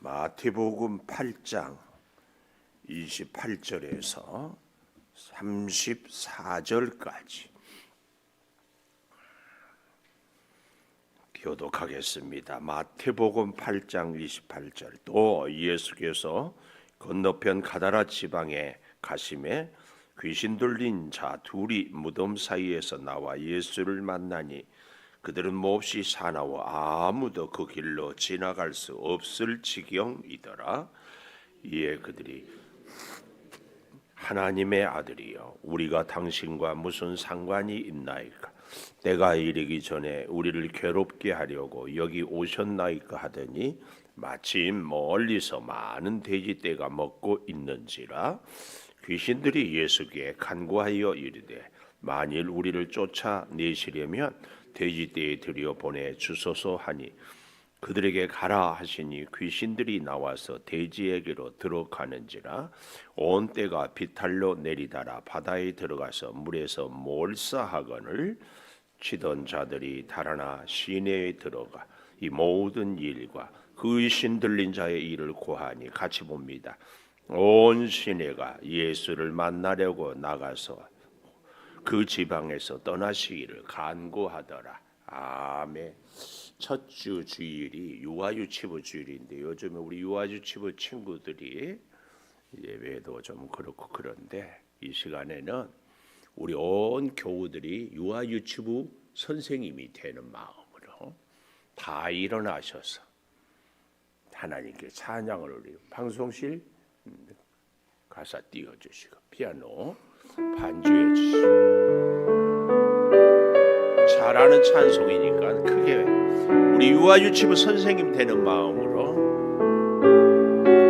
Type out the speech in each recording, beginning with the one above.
마태복음 8장 28절에서 34절까지 교독하겠습니다. 마태복음 8장 28절. 또 예수께서 건너편 가다라 지방에 가심에 귀신 들린 자 둘이 무덤 사이에서 나와 예수를 만나니 그들은 몹시 사나워 아무도 그 길로 지나갈 수 없을 지경이더라. 이에 그들이 하나님의 아들이여 우리가 당신과 무슨 상관이 있나이까? 때가 이르기 전에 우리를 괴롭게 하려고 여기 오셨나이까 하더니 마침 멀리서 많은 돼지떼가 먹고 있는지라. 귀신들이 예수께 간구하여 이르되 만일 우리를 쫓아내시려면 돼지떼에 들여보내 주소서 하니 그들에게 가라 하시니 귀신들이 나와서 돼지에게로 들어가는지라. 온 떼가 비탈로 내리다라 바다에 들어가서 물에서 몰사하거늘 치던 자들이 달아나 시내에 들어가 이 모든 일과 그 귀신 들린 자의 일을 고하니 같이 봅니다. 온 시내가 예수를 만나려고 나가서 그 지방에서 떠나시기를 간구하더라. 아멘. 첫 주 주일이 유아유치부 주일인데 요즘에 우리 유아유치부 친구들이 예배도 좀 그렇고 그런데 이 시간에는 우리 온 교우들이 유아유치부 선생님이 되는 마음으로 다 일어나셔서 하나님께 찬양을 올리고 방송실 가사 띄워주시고 피아노 반주해 주시고 잘하는 찬송이니까 크게 우리 유아유치부 선생님 되는 마음으로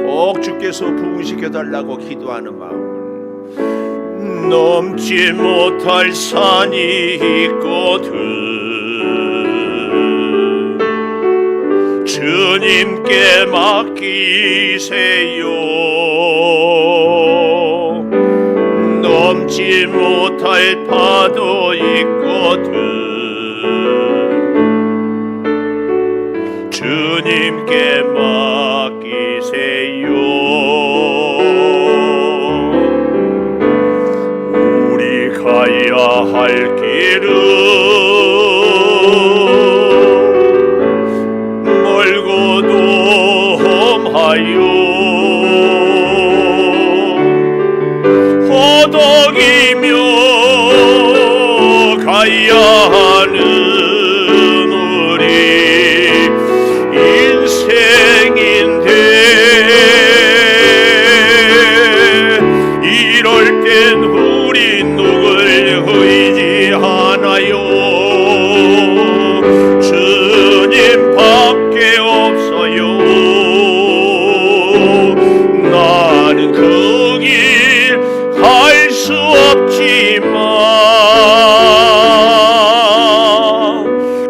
꼭 주께서 부흥시켜 달라고 기도하는 마음으로 넘지 못할 산이 있거든 주님께 맡기세요. 넘지 못할 파도 있거든 주님께 맡기세요. 우리 가야 할 길은 멀고도 험하여 허덕이며 가야 하는 우리 인생인데 이럴 땐 우리 누굴 의지하나요? 주님밖에 없어요. 나는 그 길 할 수 없지만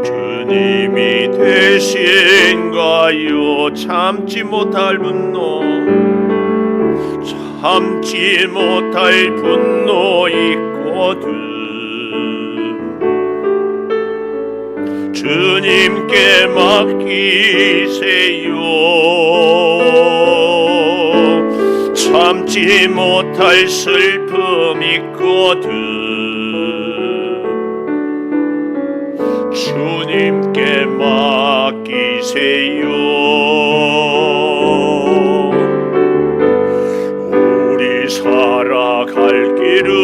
주님이 되신가요? 참지 못할 분노 있거든 주님께 맡기세요. 참지 못할 슬픔 있거든 주님께 맡기세요. 우리 살아갈 길은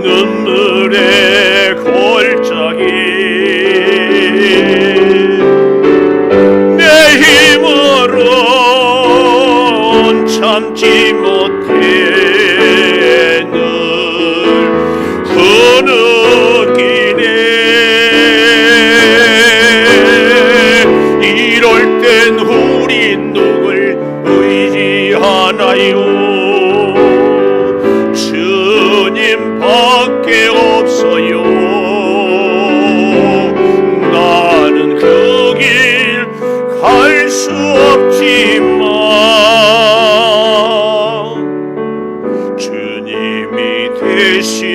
눈물의 골짜기 참지 못해 늘 흐느끼네. 이럴 땐 우리 누굴 의지하나요? 주님밖에 없어요. 나는 그 길 갈 수 없지만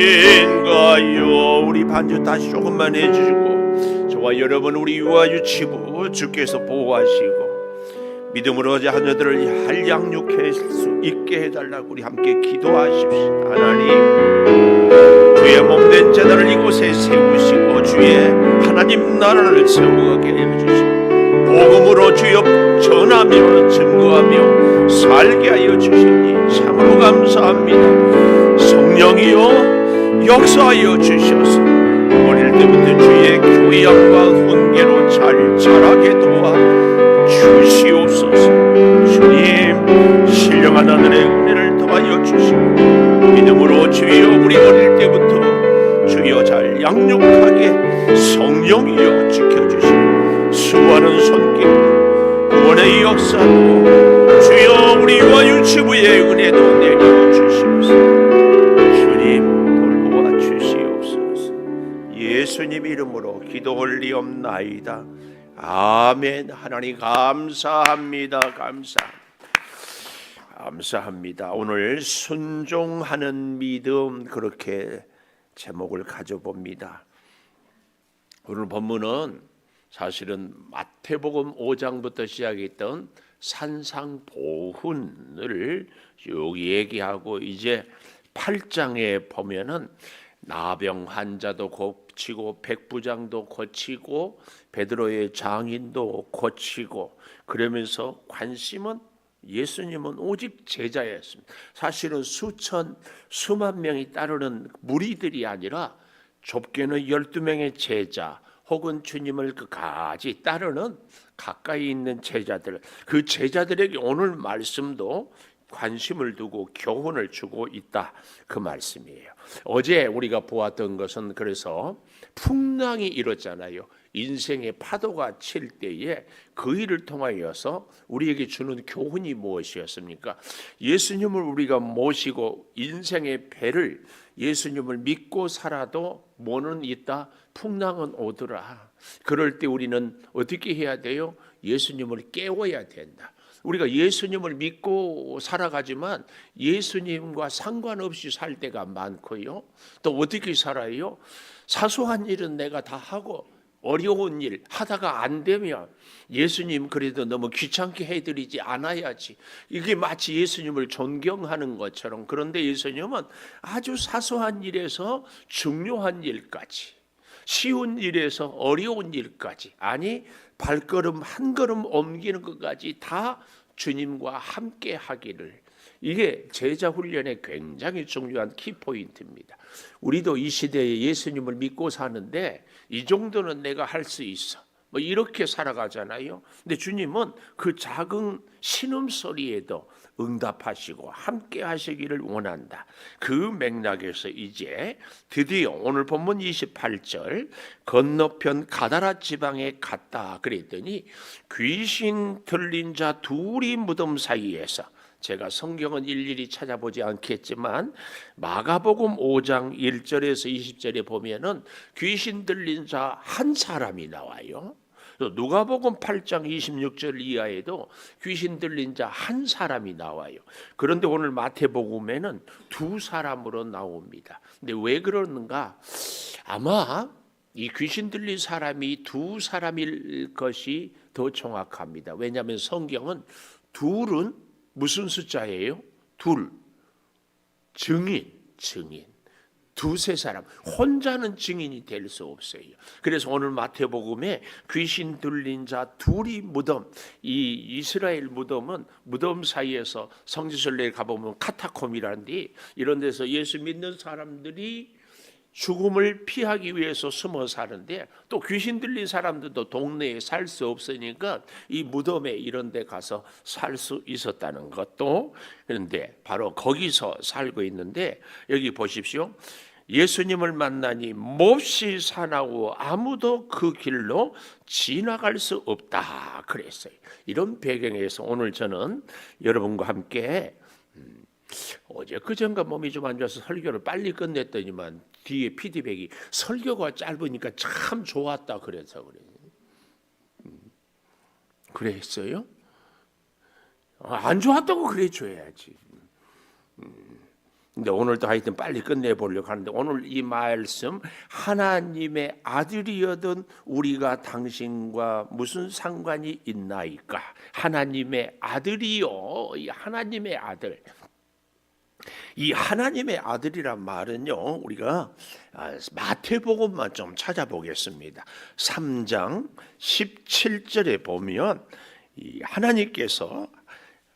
되신가요? 우리 반주 다시 조금만 해주시고 저 저와 여러분 우리 유아 유치부 주께서 보호하시고 믿음으로 자녀들을 잘 양육할 수 있게 해달라고 우리 함께 기도하십시다. 하나님, 주의 몸된 제단을 이곳에 세우시고 주의 하나님 나라를 세워가게 해주시고 복음으로 주여 전하며 증거하며 살게 하여 주시니 참으로 감사합니다. 성령이여 역사하여 주셔서 어릴 때부터 주의 교양과 훈계로 잘 자라게 도와 주시옵소서. 주님, 신령한 하늘의 은혜를 더하여 주시고 믿음으로 주여 우리 어릴 때부터 주여 잘 양육하게 성령이여 지켜주시고 수많은 손길 구원의 역사도 주여 우리 유아 유치부의 은혜도 내려주시옵소서. 주님 돌보아 주시옵소서. 예수님 이름으로 기도 올리옵나이다. 아멘. 하나님 감사합니다. 감사합니다. 오늘 순종하는 믿음, 그렇게 제목을 가져봅니다. 오늘 본문은 사실은 마태복음 5장부터 시작했던 산상보훈을 쭉 얘기하고 이제 8장에 보면은 나병 환자도 고치고 백부장도 고치고 베드로의 장인도 고치고, 그러면서 관심은 예수님은 오직 제자였습니다. 사실은 수만 명이 따르는 무리들이 아니라 좁게는 12명의 제자 혹은 주님을 끝까지 따르는 가까이 있는 제자들, 그 제자들에게 오늘 말씀도 관심을 두고 교훈을 주고 있다, 그 말씀이에요. 어제 우리가 보았던 것은 그래서 풍랑이 일었잖아요. 인생의 파도가 칠 때에 그 일을 통하여서 우리에게 주는 교훈이 무엇이었습니까? 예수님을 우리가 모시고 인생의 배를 예수님을 믿고 살아도 뭐는 있다? 풍랑은 오더라. 그럴 때 우리는 어떻게 해야 돼요? 예수님을 깨워야 된다. 우리가 예수님을 믿고 살아가지만 예수님과 상관없이 살 때가 많고요. 또 어떻게 살아요? 사소한 일은 내가 다 하고 어려운 일 하다가 안 되면 예수님 그래도 너무 귀찮게 해드리지 않아야지, 이게 마치 예수님을 존경하는 것처럼. 그런데 예수님은 아주 사소한 일에서 중요한 일까지, 쉬운 일에서 어려운 일까지, 아니 발걸음 한 걸음 옮기는 것까지 다 주님과 함께 하기를, 이게 제자 훈련의 굉장히 중요한 키포인트입니다. 우리도 이 시대에 예수님을 믿고 사는데 이 정도는 내가 할 수 있어, 뭐 이렇게 살아가잖아요. 근데 주님은 그 작은 신음소리에도 응답하시고 함께 하시기를 원한다. 그 맥락에서 이제 드디어 오늘 본문 28절 건너편 가다라 지방에 갔다 그랬더니 귀신 들린 자 둘이 무덤 사이에서, 제가 성경은 일일이 찾아보지 않겠지만 마가복음 5장 1절에서 20절에 보면은 귀신 들린 자 한 사람이 나와요. 누가복음 8장 26절 이하에도 귀신 들린 자 한 사람이 나와요. 그런데 오늘 마태복음에는 두 사람으로 나옵니다. 근데 왜 그러는가? 아마 이 귀신 들린 사람이 두 사람일 것이 더 정확합니다. 왜냐하면 성경은 둘은 무슨 숫자예요? 둘. 증인. 두세 사람. 혼자는 증인이 될 수 없어요. 그래서 오늘 마태복음에 귀신 들린 자 둘이 무덤, 이 이스라엘 무덤은 무덤 사이에서 성지순례에 가보면 카타콤이라는데, 이런 데서 예수 믿는 사람들이 죽음을 피하기 위해서 숨어 사는데, 또 귀신 들린 사람들도 동네에 살 수 없으니까 이 무덤에 이런 데 가서 살 수 있었다는 것도, 그런데 바로 거기서 살고 있는데, 여기 보십시오. 예수님을 만나니 몹시 사나워 아무도 그 길로 지나갈 수 없다 그랬어요. 이런 배경에서 오늘 저는 여러분과 함께 어제 그전가 몸이 좀 안 좋아서 설교를 빨리 끝냈더니만 뒤에 피드백이 설교가 짧으니까 참 좋았다 그래서 그래요. 그랬어요? 안 좋았다고 그래 줘야지. 근데 오늘도 하여튼 빨리 끝내보려고 하는데, 오늘 이 말씀, 하나님의 아들이여든 우리가 당신과 무슨 상관이 있나이까. 하나님의 아들이요, 이 하나님의 아들. 이 하나님의 아들이란 말은요, 우리가 마태복음만 좀 찾아보겠습니다. 3장 17절에 보면 이 하나님께서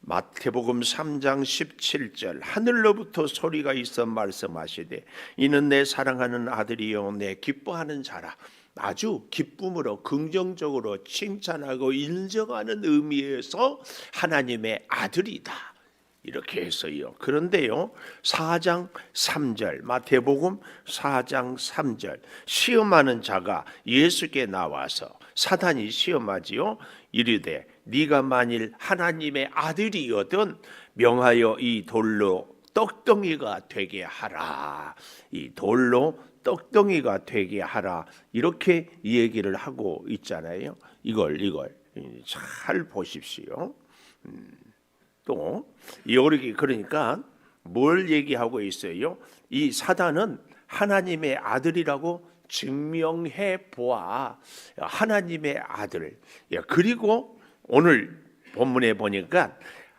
마태복음 3장 17절, 하늘로부터 소리가 있어 말씀하시되 이는 내 사랑하는 아들이요 내 기뻐하는 자라. 아주 기쁨으로 긍정적으로 칭찬하고 인정하는 의미에서 하나님의 아들이다, 이렇게 했어요. 그런데요, 4장 3절, 마태복음 4장 3절, 시험하는 자가 예수께 나와서, 사단이 시험하지요. 이르되 네가 만일 하나님의 아들이거든 명하여 이 돌로 떡덩이가 되게 하라. 이 돌로 떡덩이가 되게 하라, 이렇게 얘기를 하고 있잖아요. 이걸 잘 보십시오. 또 여기 그러니까 뭘 얘기하고 있어요? 이 사단은 하나님의 아들이라고 증명해 보아. 하나님의 아들. 그리고 오늘 본문에 보니까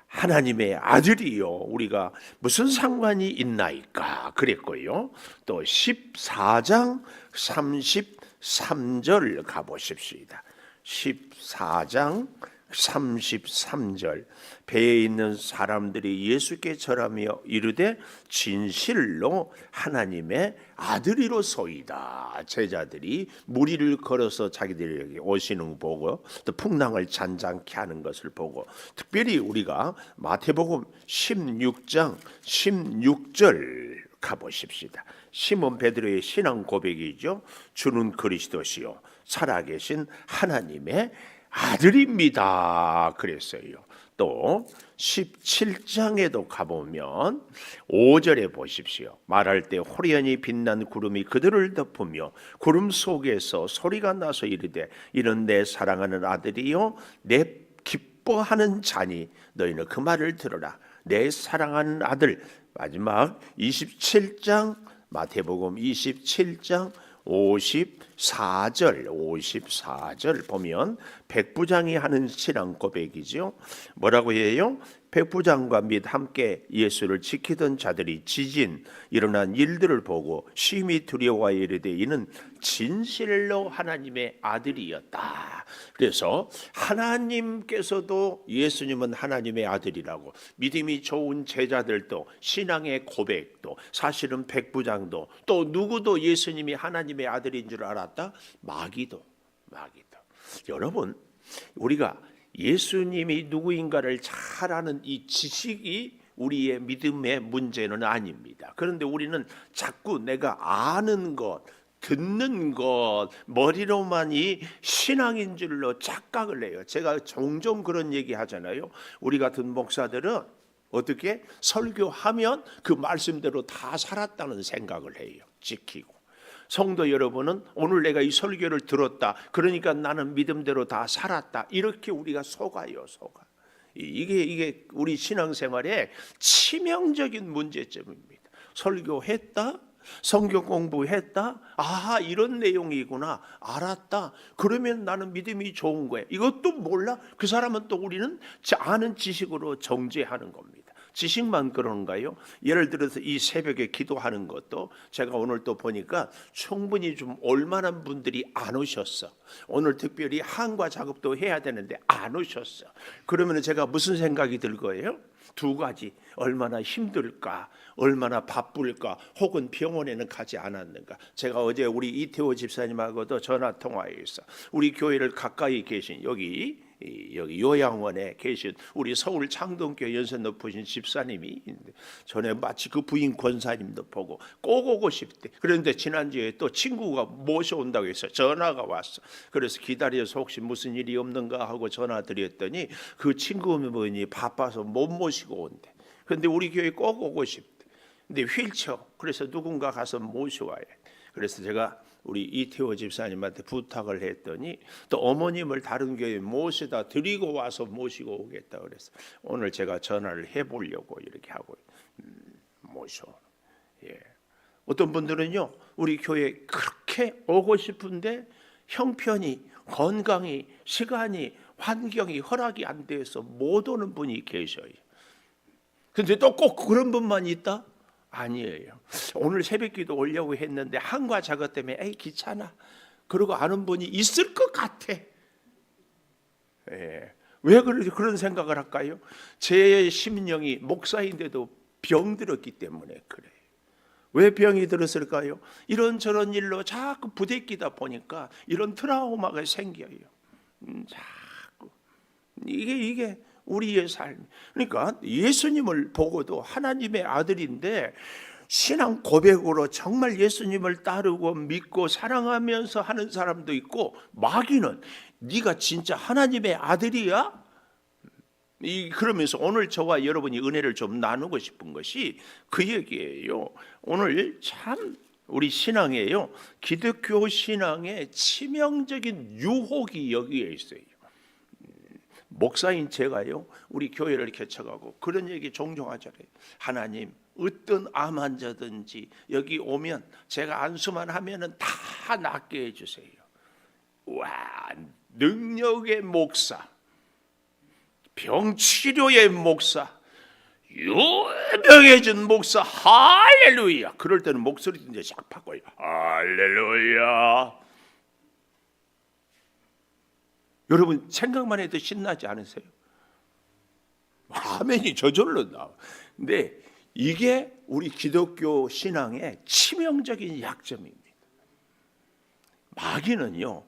하나님의 아들이요 우리가 무슨 상관이 있나이까 그랬고요. 또 14장 33절 가보십시다. 14장 33절, 배에 있는 사람들이 예수께 절하며 이르되 진실로 하나님의 아들이로소이다. 제자들이 무리를 걸어서 자기들에게 오시는 거 보고 또 풍랑을 잔잔케 하는 것을 보고, 특별히 우리가 마태복음 16장 16절 가보십시다. 시몬 베드로의 신앙 고백이죠. 주는 그리스도시요 살아계신 하나님의 아들입니다, 그랬어요. 또 17장에도 가보면 5절에 보십시오. 말할 때 호련히 빛난 구름이 그들을 덮으며 구름 속에서 소리가 나서 이르되 이는 내 사랑하는 아들이요 내 기뻐하는 자니 너희는 그 말을 들으라. 내 사랑하는 아들. 마지막 27장, 마태복음 27장 54절 보면 백부장이 하는 신앙 고백이죠. 뭐라고 해요? 백부장과 및 함께 예수를 지키던 자들이 지진 일어난 일들을 보고 심히 두려워하여 이르되 이는 진실로 하나님의 아들이었다. 그래서 하나님께서도 예수님은 하나님의 아들이라고, 믿음이 좋은 제자들도 신앙의 고백도, 사실은 백부장도, 또 누구도 예수님이 하나님의 아들인 줄 알았다? 마귀도. 여러분, 우리가 예수님이 누구인가를 잘 아는 이 지식이 우리의 믿음의 문제는 아닙니다. 그런데 우리는 자꾸 내가 아는 것, 듣는 것, 머리로만이 신앙인 줄로 착각을 해요. 제가 종종 그런 얘기 하잖아요. 우리 같은 목사들은 어떻게 설교하면 그 말씀대로 다 살았다는 생각을 해요. 지키고. 성도 여러분은 오늘 내가 이 설교를 들었다, 그러니까 나는 믿음대로 다 살았다, 이렇게 우리가 속아요. 이게 우리 신앙생활의 치명적인 문제점입니다. 설교했다, 성경 공부했다, 아 이런 내용이구나, 알았다, 그러면 나는 믿음이 좋은 거예요. 이것도 몰라? 그 사람은 또 우리는 아는 지식으로 정죄하는 겁니다. 지식만 그런가요? 예를 들어서 이 새벽에 기도하는 것도 제가 오늘 또 보니까 충분히 좀 올만한 분들이 안 오셨어. 오늘 특별히 한과 작업도 해야 되는데 안 오셨어. 그러면 제가 무슨 생각이 들 거예요? 두 가지. 얼마나 힘들까, 얼마나 바쁠까, 혹은 병원에는 가지 않았는가. 제가 어제 우리 이태호 집사님하고도 전화 통화했어. 우리 교회를 가까이 계신 여기 요양원에 계신 우리 서울 창동교회 연세 높으신 집사님이 있는데, 전에 마치 그 부인 권사님도 보고 꼭 오고 싶대. 그런데 지난주에 또 친구가 모셔온다고 해서 전화가 왔어. 그래서 기다려서 혹시 무슨 일이 없는가 하고 전화 드렸더니 그 친구분이 바빠서 못 모시고 온대. 그런데 우리 교회 꼭 오고 싶대. 근데 휠체어, 그래서 누군가 가서 모셔와야 돼. 그래서 제가 우리 이태호 집사님한테 부탁을 했더니 또 어머님을 다른 교회에 모셔다 드리고 와서 모시고 오겠다 그래서 오늘 제가 전화를 해보려고 이렇게 하고 모셔. 예. 어떤 분들은요, 우리 교회 그렇게 오고 싶은데 형편이, 건강이, 시간이, 환경이 허락이 안 돼서 못 오는 분이 계셔요. 근데 또 꼭 그런 분만 있다? 아니에요. 오늘 새벽기도 오려고 했는데 한과 작업 때문에 에이 귀찮아 그러고 아는 분이 있을 것 같아. 예. 왜 그런 생각을 할까요? 제 심령이 목사인데도 병들었기 때문에 그래요. 왜 병이 들었을까요? 이런저런 일로 자꾸 부대끼다 보니까 이런 트라우마가 생겨요. 자꾸 이게 우리의 삶. 그러니까 예수님을 보고도 하나님의 아들인데 신앙 고백으로 정말 예수님을 따르고 믿고 사랑하면서 하는 사람도 있고, 마귀는 네가 진짜 하나님의 아들이야? 그러면서 오늘 저와 여러분이 은혜를 좀 나누고 싶은 것이 그 얘기예요. 오늘 참 우리 신앙에요, 기독교 신앙의 치명적인 유혹이 여기에 있어요. 목사인 제가요, 우리 교회를 개척하고 그런 얘기 종종 하잖아요. 하나님, 어떤 암 환자든지 여기 오면 제가 안수만 하면은 다 낫게 해주세요. 와, 능력의 목사, 병치료의 목사, 유명해진 목사, 할렐루야. 그럴 때는 목소리도 이제 쫙 바꿔요. 할렐루야. 여러분 생각만 해도 신나지 않으세요? 아멘이 저절로 나와. 근데 이게 우리 기독교 신앙의 치명적인 약점입니다. 마귀는요,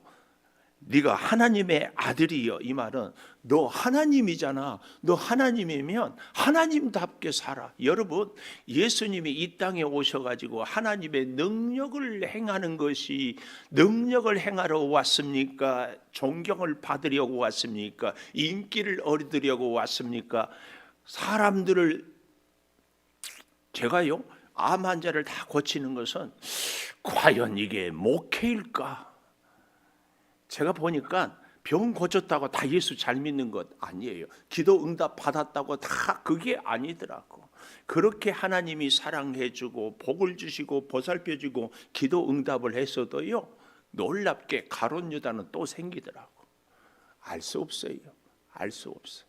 네가 하나님의 아들이여, 이 말은 너 하나님이잖아. 너 하나님이면 하나님답게 살아. 여러분, 예수님이 이 땅에 오셔가지고 하나님의 능력을 행하는 것이, 능력을 행하러 왔습니까? 존경을 받으려고 왔습니까? 인기를 얻으려고 왔습니까? 사람들을, 제가요, 암 환자를 다 고치는 것은 과연 이게 목회일까? 제가 보니까 병 고쳤다고 다 예수 잘 믿는 것 아니에요. 기도 응답 받았다고 다 그게 아니더라고. 그렇게 하나님이 사랑해주고 복을 주시고 보살펴주고 기도 응답을 했어도요, 놀랍게 가룟 유다는 또 생기더라고. 알 수 없어요. 알 수 없어.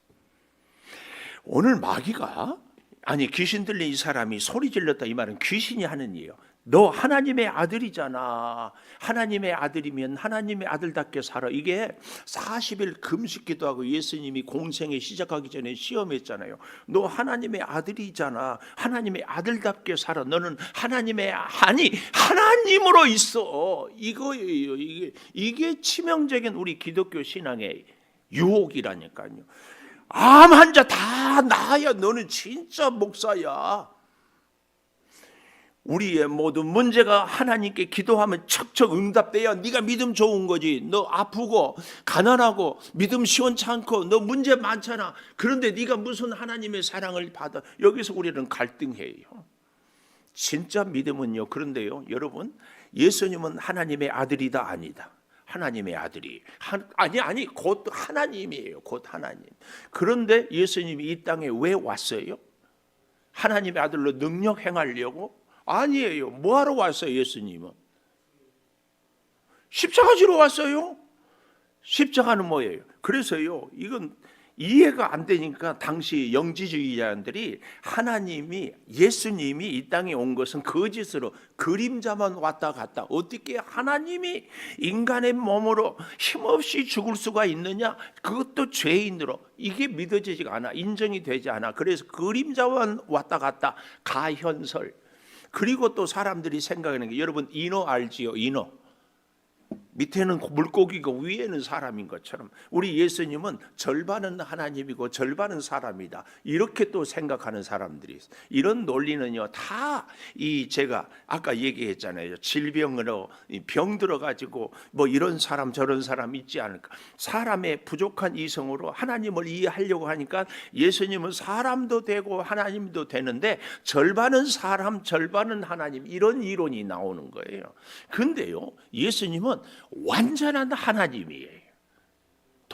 오늘 마귀가, 아니 귀신 들린 이 사람이 소리 질렀다, 이 말은 귀신이 하는 일이에요. 너 하나님의 아들이잖아. 하나님의 아들이면 하나님의 아들답게 살아. 이게 40일 금식 기도하고 예수님이 공생에 시작하기 전에 시험했잖아요. 너 하나님의 아들이잖아. 하나님의 아들답게 살아. 너는 하나님으로 있어. 이거예요. 이게 치명적인 우리 기독교 신앙의 유혹이라니까요. 암 환자 다 나아야 너는 진짜 목사야. 우리의 모든 문제가 하나님께 기도하면 척척 응답돼야 네가 믿음 좋은 거지. 너 아프고 가난하고 믿음 시원찮고 너 문제 많잖아. 그런데 네가 무슨 하나님의 사랑을 받아? 여기서 우리는 갈등해요. 진짜 믿음은요, 그런데요, 여러분, 예수님은 하나님의 아들이다 아니다? 하나님의 아들이 아니 곧 하나님이에요. 곧 하나님. 그런데 예수님이 이 땅에 왜 왔어요? 하나님의 아들로 능력 행하려고? 아니에요. 뭐하러 왔어요? 예수님은 십자가 지러 왔어요. 십자가는 뭐예요? 그래서요, 이건 이해가 안 되니까 당시 영지주의자들이 하나님이, 예수님이 이 땅에 온 것은 거짓으로 그림자만 왔다 갔다, 어떻게 하나님이 인간의 몸으로 힘없이 죽을 수가 있느냐? 그것도 죄인으로. 이게 믿어지지가 않아. 인정이 되지 않아. 그래서 그림자만 왔다 갔다, 가현설. 그리고 또 사람들이 생각하는 게, 여러분 인어 알지요? 인어. 밑에는 물고기고 위에는 사람인 것처럼 우리 예수님은 절반은 하나님이고 절반은 사람이다, 이렇게 또 생각하는 사람들이 있어요. 이런 논리는요, 다 이 제가 아까 얘기했잖아요. 질병으로 병 들어가지고 뭐 이런 사람 저런 사람 있지 않을까. 사람의 부족한 이성으로 하나님을 이해하려고 하니까 예수님은 사람도 되고 하나님도 되는데 절반은 사람 절반은 하나님, 이런 이론이 나오는 거예요. 근데요, 예수님은 완전한 하나님이에요.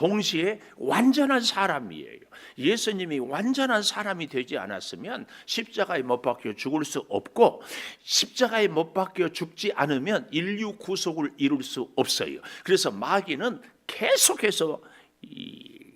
동시에 완전한 사람이에요. 예수님이 완전한 사람이 되지 않았으면 십자가에 못 박혀 죽을 수 없고, 십자가에 못 박혀 죽지 않으면 인류 구속을 이룰 수 없어요. 그래서 마귀는 계속해서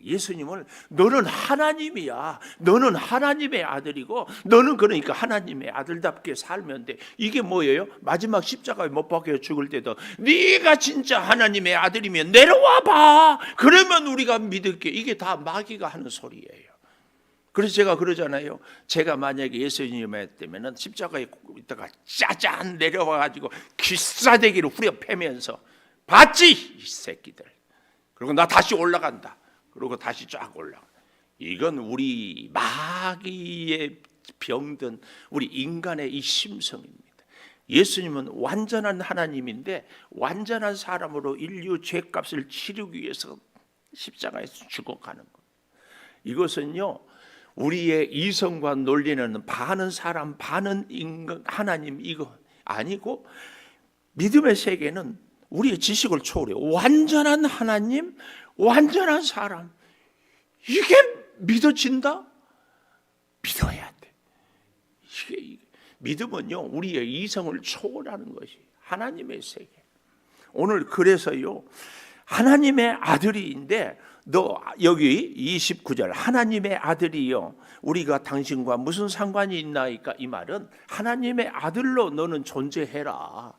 예수님을 너는 하나님이야, 너는 하나님의 아들이고, 너는 그러니까 하나님의 아들답게 살면 돼. 이게 뭐예요? 마지막 십자가에 못 박혀 죽을 때도 네가 진짜 하나님의 아들이면 내려와 봐, 그러면 우리가 믿을게. 이게 다 마귀가 하는 소리예요. 그래서 제가 그러잖아요. 제가 만약에 예수님에 때면은 십자가에 있다가 짜잔 내려와가지고 귀싸대기를 후려 패면서 봤지 이 새끼들, 그리고 나 다시 올라간다, 그리고 다시 쫙 올라가. 이건 우리 마귀의 병든 우리 인간의 이 심성입니다. 예수님은 완전한 하나님인데 완전한 사람으로 인류 죄값을 치르기 위해서 십자가에서 죽어가는 것. 이것은요, 우리의 이성과 논리는 반은 사람 반은 인간, 하나님 이거 아니고, 믿음의 세계는 우리의 지식을 초월해 완전한 하나님, 완전한 사람. 이게 믿어진다? 믿어야 돼. 이게 믿음은요, 우리의 이성을 초월하는 것이 하나님의 세계. 오늘 그래서요, 하나님의 아들인데, 너 여기 29절 하나님의 아들이요, 우리가 당신과 무슨 상관이 있나이까? 이 말은 하나님의 아들로 너는 존재해라.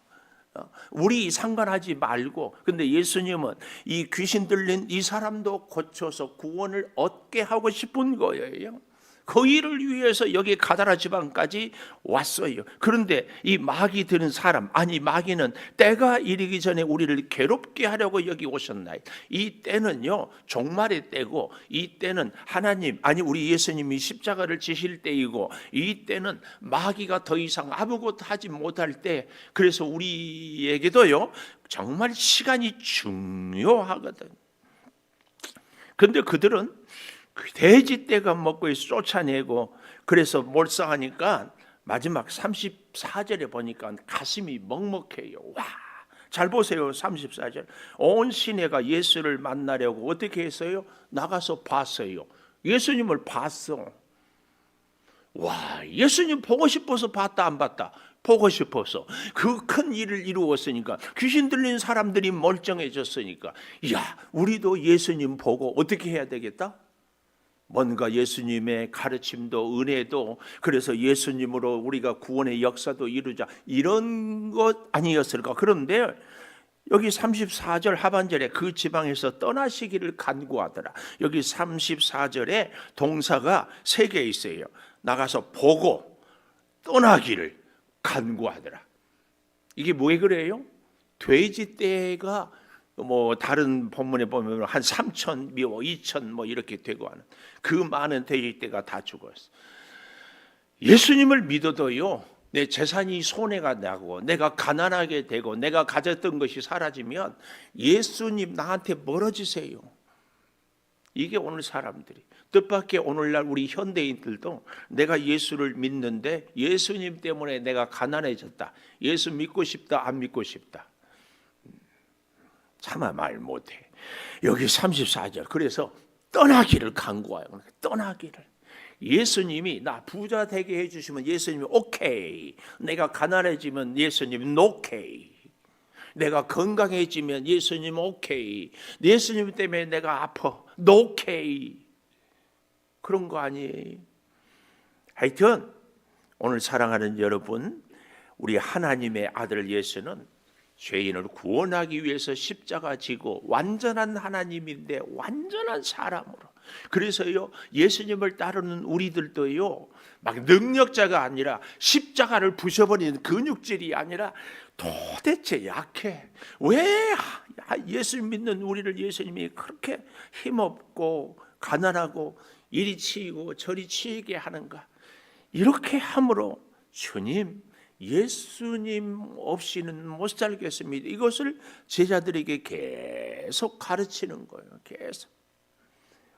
우리 상관하지 말고. 근데 예수님은 이 귀신 들린 이 사람도 고쳐서 구원을 얻게 하고 싶은 거예요. 그 일을 위해서 여기 가다라 지방까지 왔어요. 그런데 이 마귀 드는 사람, 아니 마귀는 때가 이르기 전에 우리를 괴롭게 하려고 여기 오셨나요? 이 때는요, 종말의 때고, 이 때는 하나님, 아니 우리 예수님이 십자가를 지실 때이고, 이 때는 마귀가 더 이상 아무것도 하지 못할 때. 그래서 우리에게도요 정말 시간이 중요하거든. 근데 그들은 돼지 떼가 먹고 쫓아내고, 그래서 몰상하니까 마지막 34절에 보니까 가슴이 먹먹해요. 와, 잘 보세요. 34절. 온 시내가 예수를 만나려고 어떻게 했어요? 나가서 봤어요. 예수님을 봤어. 와, 예수님 보고 싶어서 봤다 안 봤다? 보고 싶어서. 그 큰 일을 이루었으니까, 귀신 들린 사람들이 멀쩡해졌으니까, 야, 우리도 예수님 보고 어떻게 해야 되겠다? 뭔가 예수님의 가르침도 은혜도, 그래서 예수님으로 우리가 구원의 역사도 이루자, 이런 것 아니었을까? 그런데 여기 34절 하반절에 그 지방에서 떠나시기를 간구하더라. 여기 34절에 동사가 3개 있어요. 나가서 보고 떠나기를 간구하더라. 이게 왜 그래요? 돼지 떼가 뭐 다른 본문에 보면 한 3천, 2천 뭐 이렇게 되고 하는 그 많은 돼지 떼가 다 죽었어. 예수님을 믿어도요, 내 재산이 손해가 나고 내가 가난하게 되고 내가 가졌던 것이 사라지면 예수님 나한테 멀어지세요. 이게 오늘 사람들이. 뜻밖의 오늘날 우리 현대인들도 내가 예수를 믿는데 예수님 때문에 내가 가난해졌다, 예수 믿고 싶다 안 믿고 싶다, 차마 말 못해. 여기 34절 그래서 떠나기를 간구해요. 떠나기를. 예수님이 나 부자 되게 해주시면 예수님이 오케이, 내가 가난해지면 예수님이 노케이, 내가 건강해지면 예수님 오케이, 예수님 때문에 내가 아파 노케이, 그런 거 아니에요. 하여튼 오늘 사랑하는 여러분, 우리 하나님의 아들 예수는 죄인을 구원하기 위해서 십자가 지고 완전한 하나님인데 완전한 사람으로. 그래서요, 예수님을 따르는 우리들도요, 막 능력자가 아니라 십자가를 부셔버리는 근육질이 아니라 도대체 약해. 왜 예수님 믿는 우리를 예수님이 그렇게 힘없고 가난하고 이리 치이고 저리 치이게 하는가? 이렇게 함으로 주님, 예수님 없이는 못 살겠습니다. 이것을 제자들에게 계속 가르치는 거예요. 계속.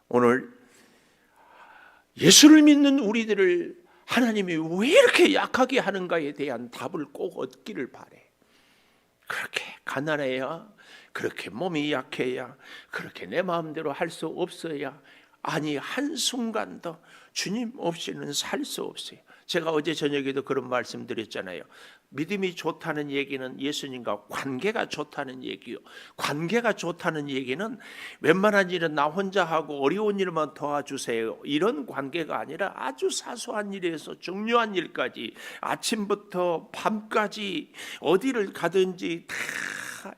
오늘 예수를 믿는 우리들을 하나님이 왜 이렇게 약하게 하는가에 대한 답을 꼭 얻기를 바래. 그렇게 가난해야 그렇게 몸이 약해야, 그렇게 내 마음대로 할 수 없어야, 아니 한순간도 주님 없이는 살 수 없어요. 제가 어제 저녁에도 그런 말씀 드렸잖아요. 믿음이 좋다는 얘기는 예수님과 관계가 좋다는 얘기요. 관계가 좋다는 얘기는 웬만한 일은 나 혼자 하고 어려운 일만 도와주세요, 이런 관계가 아니라 아주 사소한 일에서 중요한 일까지 아침부터 밤까지 어디를 가든지 다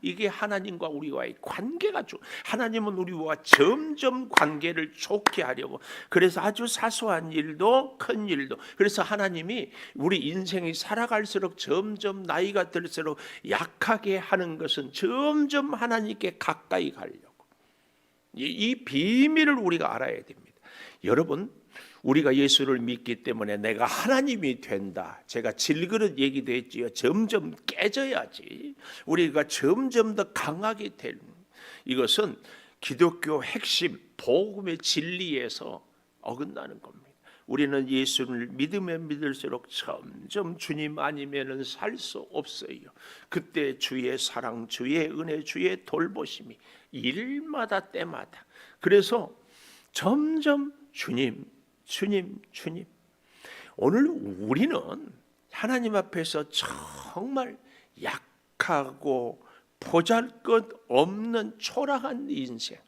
이게 하나님과 우리와의 관계가 하나님은 우리와 점점 관계를 좋게 하려고, 그래서 아주 사소한 일도 큰 일도, 그래서 하나님이 우리 인생이 살아갈수록 점점 나이가 들수록 약하게 하는 것은 점점 하나님께 가까이 가려고. 이 비밀을 우리가 알아야 됩니다. 여러분, 우리가 예수를 믿기 때문에 내가 하나님이 된다, 제가 질그릇 얘기도 했지요. 점점 깨져야지 우리가 점점 더 강하게 되는, 이것은 기독교 핵심 복음의 진리에서 어긋나는 겁니다. 우리는 예수를 믿으면 믿을수록 점점 주님 아니면은 살 수 없어요. 그때 주의 사랑, 주의 은혜, 주의 돌보심이 일마다 때마다, 그래서 점점 주님, 주님, 주님. 오늘 우리는 하나님 앞에서 정말 약하고 보잘것없는 초라한 인생,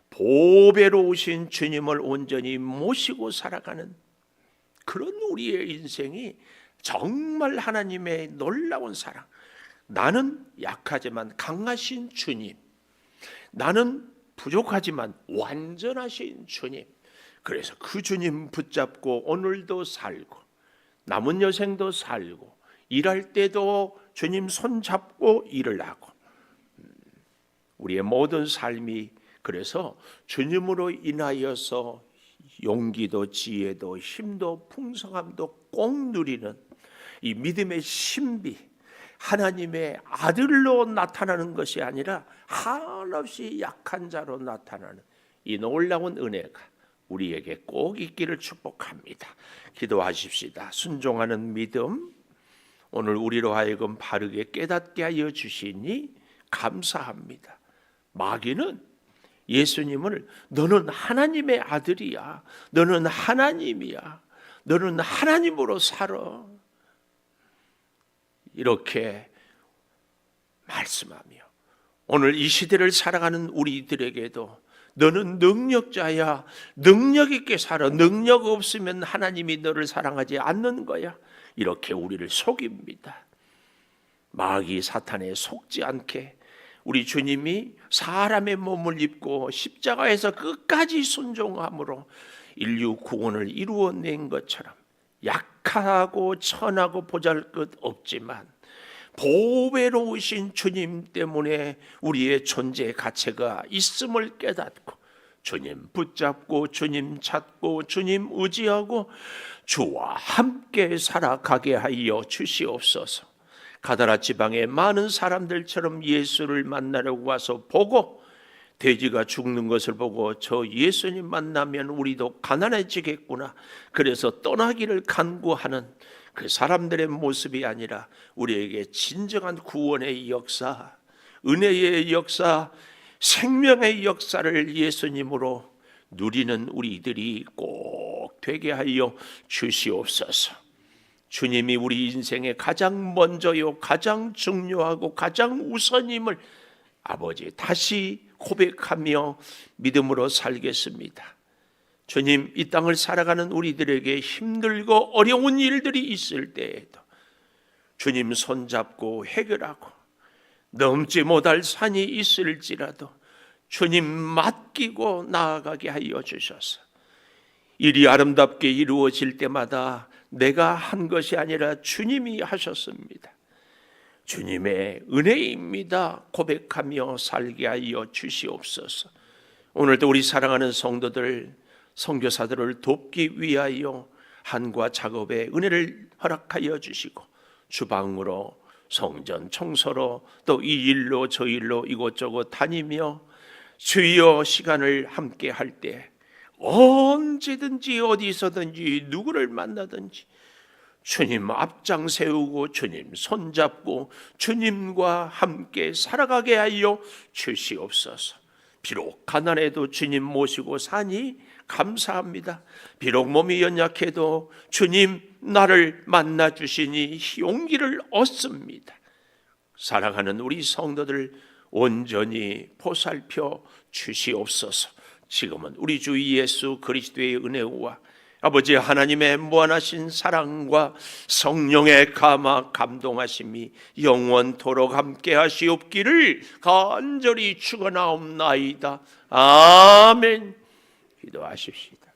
보배로우신 주님을 온전히 모시고 살아가는 그런 우리의 인생이 정말 하나님의 놀라운 사랑. 나는 약하지만 강하신 주님, 나는 부족하지만 완전하신 주님, 그래서 그 주님 붙잡고 오늘도 살고 남은 여생도 살고 일할 때도 주님 손잡고 일을 하고, 우리의 모든 삶이 그래서 주님으로 인하여서 용기도 지혜도 힘도 풍성함도 꼭 누리는 이 믿음의 신비, 하나님의 아들로 나타나는 것이 아니라 한없이 약한 자로 나타나는 이 놀라운 은혜가 우리에게 꼭 있기를 축복합니다. 기도하십시다. 순종하는 믿음, 오늘 우리로 하여금 바르게 깨닫게 하여 주시니 감사합니다. 마귀는 예수님을 너는 하나님의 아들이야, 너는 하나님이야, 너는 하나님으로 살아, 이렇게 말씀하며 오늘 이 시대를 살아가는 우리들에게도 너는 능력자야, 능력 있게 살아, 능력 없으면 하나님이 너를 사랑하지 않는 거야, 이렇게 우리를 속입니다. 마귀 사탄에 속지 않게 우리 주님이 사람의 몸을 입고 십자가에서 끝까지 순종함으로 인류 구원을 이루어낸 것처럼 약하고 천하고 보잘것없지만 보배로우신 주님 때문에 우리의 존재 가치가 있음을 깨닫고 주님 붙잡고 주님 찾고 주님 의지하고 주와 함께 살아가게 하여 주시옵소서. 가다라 지방의 많은 사람들처럼 예수를 만나려고 와서 보고 돼지가 죽는 것을 보고 저 예수님 만나면 우리도 가난해지겠구나, 그래서 떠나기를 간구하는 그 사람들의 모습이 아니라 우리에게 진정한 구원의 역사, 은혜의 역사, 생명의 역사를 예수님으로 누리는 우리들이 꼭 되게 하여 주시옵소서. 주님이 우리 인생의 가장 먼저요, 가장 중요하고 가장 우선임을 아버지 다시 고백하며 믿음으로 살겠습니다. 주님, 이 땅을 살아가는 우리들에게 힘들고 어려운 일들이 있을 때에도 주님 손잡고 해결하고, 넘지 못할 산이 있을지라도 주님 맡기고 나아가게 하여 주셔서 일이 아름답게 이루어질 때마다 내가 한 것이 아니라 주님이 하셨습니다, 주님의 은혜입니다 고백하며 살게 하여 주시옵소서. 오늘도 우리 사랑하는 성도들, 선교사들을 돕기 위하여 한과 작업에 은혜를 허락하여 주시고 주방으로, 성전 청소로, 또 이 일로 저 일로 이곳저곳 다니며 주여 시간을 함께 할 때 언제든지 어디서든지 누구를 만나든지 주님 앞장 세우고 주님 손잡고 주님과 함께 살아가게 하여 주시옵소서. 비록 가난해도 주님 모시고 사니 감사합니다. 비록 몸이 연약해도 주님 나를 만나 주시니 용기를 얻습니다. 사랑하는 우리 성도들 온전히 보살펴 주시옵소서. 지금은 우리 주 예수 그리스도의 은혜와 아버지 하나님의 무한하신 사랑과 성령의 감화 감동하심이 영원토록 함께 하시옵기를 간절히 축원하옵나이다. 아멘. 기도하십시다.